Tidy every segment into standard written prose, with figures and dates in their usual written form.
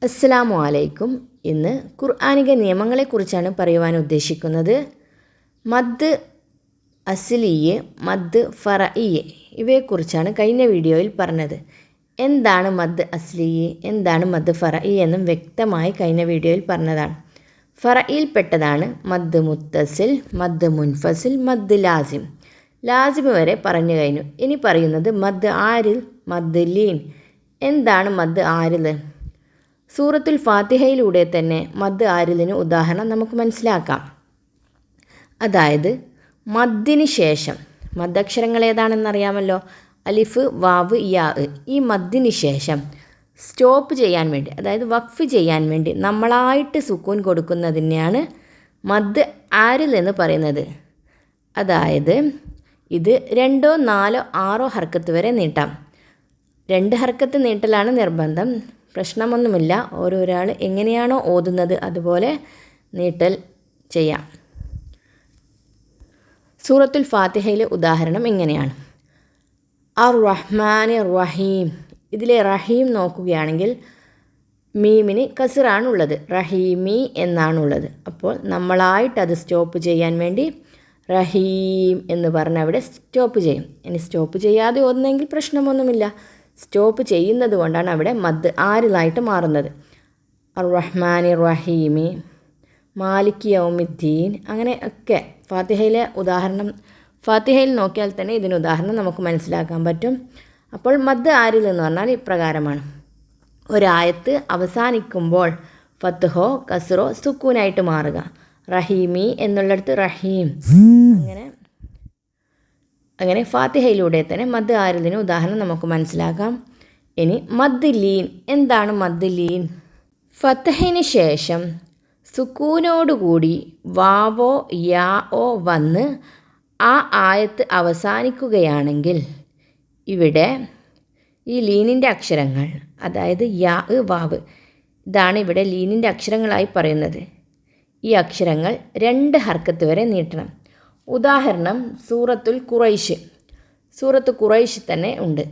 അസ്സലാമു അലൈക്കും. ഇന്ന് ഖുർആനിക നിയമങ്ങളെക്കുറിച്ചാണ് പറയുവാൻ ഉദ്ദേശിക്കുന്നത്. മദ് അസ്ലിയ്, മദ് ഫറഇയ് ഇവയെക്കുറിച്ചാണ് കഴിഞ്ഞ വീഡിയോയിൽ പറഞ്ഞത്. എന്താണ് മദ് അസ്ലിയ്, എന്താണ് മദ് ഫറഇയ് എന്നും വ്യക്തമായി കഴിഞ്ഞ വീഡിയോയിൽ പറഞ്ഞതാണ്. ഫറഇയിൽപ്പെട്ടതാണ് മദ് മുത്തസിൽ, മദ് മുൻഫസിൽ, മദ് ലാസിം. ലാസിം വരെ പറഞ്ഞു കഴിഞ്ഞു. ഇനി പറയുന്നത് മദ് ആരിൽ, മദ് ലീൻ. എന്താണ് മദ് ആരിൽ? സൂറത്തുൽ ഫാത്തിഹയിലൂടെ തന്നെ മദ് ആരിലിന് ഉദാഹരണം നമുക്ക് മനസ്സിലാക്കാം. അതായത് മദ്ദിന് ശേഷം, മദ്ദക്ഷരങ്ങൾ ഏതാണെന്നറിയാമല്ലോ, അലിഫ്, വാവ്, യാ. ഈ മദ്ദിന് ശേഷം സ്റ്റോപ്പ് ചെയ്യാൻ വേണ്ടി, അതായത് വഖഫ് ചെയ്യാൻ വേണ്ടി നമ്മളായിട്ട് സുക്കൂൻ കൊടുക്കുന്നതിനെയാണ് മദ് ആരിൽ എന്ന് പറയുന്നത്. അതായത് ഇത് 2, 4, 6 ഹർക്കത്ത് വരെ നീട്ടാം. 2 ഹർക്കത്ത് നീട്ടലാണ് നിർബന്ധം. പ്രശ്നമൊന്നുമില്ല. ഓരോരാൾ എങ്ങനെയാണോ ഓതുന്നത് അതുപോലെ നീട്ടൽ ചെയ്യാം. സൂറത്തുൽ ഫാത്തിഹയിലെ ഉദാഹരണം ഇങ്ങനെയാണ്: അർ റഹ്മാനി റഹീം. ഇതിലെ റഹീം നോക്കുകയാണെങ്കിൽ മീമിന് കസറാണുള്ളത്, റഹീമി എന്നാണുള്ളത്. അപ്പോൾ നമ്മളായിട്ട് അത് സ്റ്റോപ്പ് ചെയ്യാൻ വേണ്ടി റഹീം എന്ന് പറഞ്ഞ് അവിടെ സ്റ്റോപ്പ് ചെയ്യും. ഇനി സ്റ്റോപ്പ് ചെയ്യാതെ ഓതുന്നെങ്കിൽ പ്രശ്നമൊന്നുമില്ല. സ്റ്റോപ്പ് ചെയ്യുന്നത് കൊണ്ടാണ് അവിടെ മദ് ആരിലായിട്ട് മാറുന്നത്. അർ റഹ്മാനി റഹീമി, മാലിക് യൗമിദ്ദീൻ, അങ്ങനെ ഒക്കെ ഫാത്തിഹയിലെ ഉദാഹരണം, ഫാത്തിഹയിൽ നോക്കിയാൽ തന്നെ ഇതിന് ഉദാഹരണം നമുക്ക് മനസ്സിലാക്കാൻ പറ്റും. അപ്പോൾ മദ് ആരിൽ എന്ന് പറഞ്ഞാൽ ഇപ്രകാരമാണ്: ഒരായത്ത് അവസാനിക്കുമ്പോൾ ഫത്ഹോ കസ്റോ സുക്കൂനായിട്ട് മാറുക. റഹീമി എന്നുള്ളിടത്ത് റഹീം. അങ്ങനെ ഫാത്തിഹയിലൂടെ തന്നെ മദ് ആരിലിന് ഉദാഹരണം നമുക്ക് മനസ്സിലാക്കാം. ഇനി മദ് ലീൻ. എന്താണ് മദ് ലീൻ? ഫത്ഹിന് ശേഷം സുക്കൂനോടുകൂടി വാവോ യാഓ വന്ന് ആ ആയത്ത് അവസാനിക്കുകയാണെങ്കിൽ ഇവിടെ ഈ ലീനിൻ്റെ അക്ഷരങ്ങൾ, അതായത് യാ, വാവ്, ഇതാണ് ഇവിടെ ലീനിൻ്റെ അക്ഷരങ്ങളായി പറയുന്നത്. ഈ അക്ഷരങ്ങൾ 2 ഹർക്കത്ത് വരെ നീട്ടണം. ഉദാഹരണം സൂറത്തുൽ ഖുറൈശ്. സൂറത്ത് ഖുറൈശ് തന്നെ ഉണ്ട്.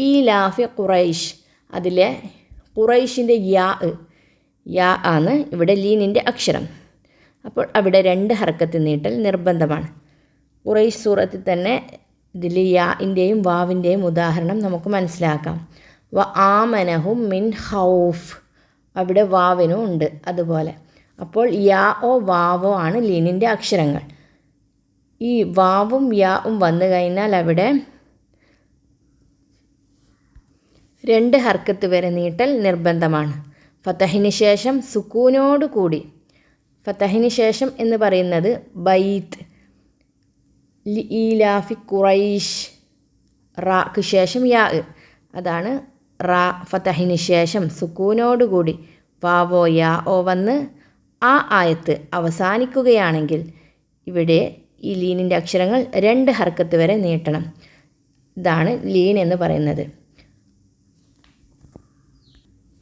ഈ ലാഫി ഖുറൈശ്, അതിലെ ഖുറൈശിൻ്റെ യാ ആണ് ഇവിടെ ലീനിൻ്റെ അക്ഷരം. അപ്പോൾ അവിടെ 2 ഹർക്കത്ത് നീട്ടൽ നിർബന്ധമാണ്. ഖുറൈശ് സൂറത്തിൽ തന്നെ ഇതിൽ യാഇൻ്റെയും വാവിൻ്റെയും ഉദാഹരണം നമുക്ക് മനസ്സിലാക്കാം. വ ആമനഹും മിൻ ഹൗഫ്, അവിടെ വാവിനും ഉണ്ട് അതുപോലെ. അപ്പോൾ യാഓ വാവോ ആണ് ലീനിൻ്റെ അക്ഷരങ്ങൾ. ഈ വാവും യാവും വന്നു കഴിഞ്ഞാൽ അവിടെ 2 ഹർക്കത്ത് വരെ നീട്ടൽ നിർബന്ധമാണ്. ഫതഹിന് ശേഷം സുക്കൂനോട് കൂടി, ഫതഹിന് ശേഷം എന്ന് പറയുന്നത് ബൈത്ത്, ഈലാഫി ഖുറൈശ്, റാക്ക് ശേഷം യാ, അതാണ് റാ. ഫതഹിന് ശേഷം സുക്കൂനോട് കൂടി വാവോ യാഓ വന്ന് ആ ആയത്ത് അവസാനിക്കുകയാണെങ്കിൽ ഇവിടെ ഈ ലീനിൻ്റെ അക്ഷരങ്ങൾ 2 ഹർക്കത്ത് വരെ നീട്ടണം. ഇതാണ് ലീൻ എന്ന് പറയുന്നത്.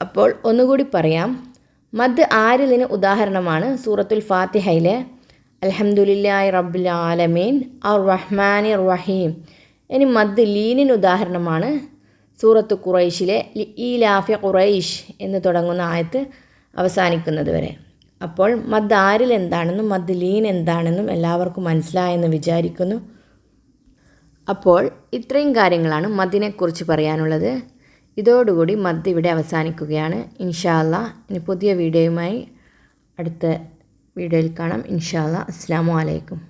അപ്പോൾ ഒന്നുകൂടി പറയാം. മദ് ആരിലിന് ഉദാഹരണമാണ് സൂറത്തുൽ ഫാത്തിഹയിലെ അൽഹംദുലില്ലാഹി റബ്ബിൽ ആലമീൻ, അർ റഹ്മാനി റഹീം. ഇനി മദ് ലീനിന് ഉദാഹരണമാണ് സൂറത്ത് ഖുറൈശിലെ ഈലാഫി ഖുറൈശ് എന്ന് തുടങ്ങുന്ന ആയത്ത് അവസാനിക്കുന്നത് വരെ. അപ്പോൾ മദ് ആരിൽ എന്താണെന്നും മദ് ലീൻ എന്താണെന്നും എല്ലാവർക്കും മനസ്സിലായെന്ന് വിചാരിക്കുന്നു. അപ്പോൾ ഇത്രയും കാര്യങ്ങളാണ് മദ്ദിനെക്കുറിച്ച് പറയാനുള്ളത്. ഇതോടുകൂടി മദ് ഇവിടെ അവസാനിക്കുകയാണ്. ഇൻഷാ അല്ലാഹ് ഇനി പുതിയ വീഡിയോയുമായി അടുത്ത വീഡിയോയിൽ കാണാം. ഇൻഷാ അല്ലാഹ്. അസ്സലാമു അലൈക്കും.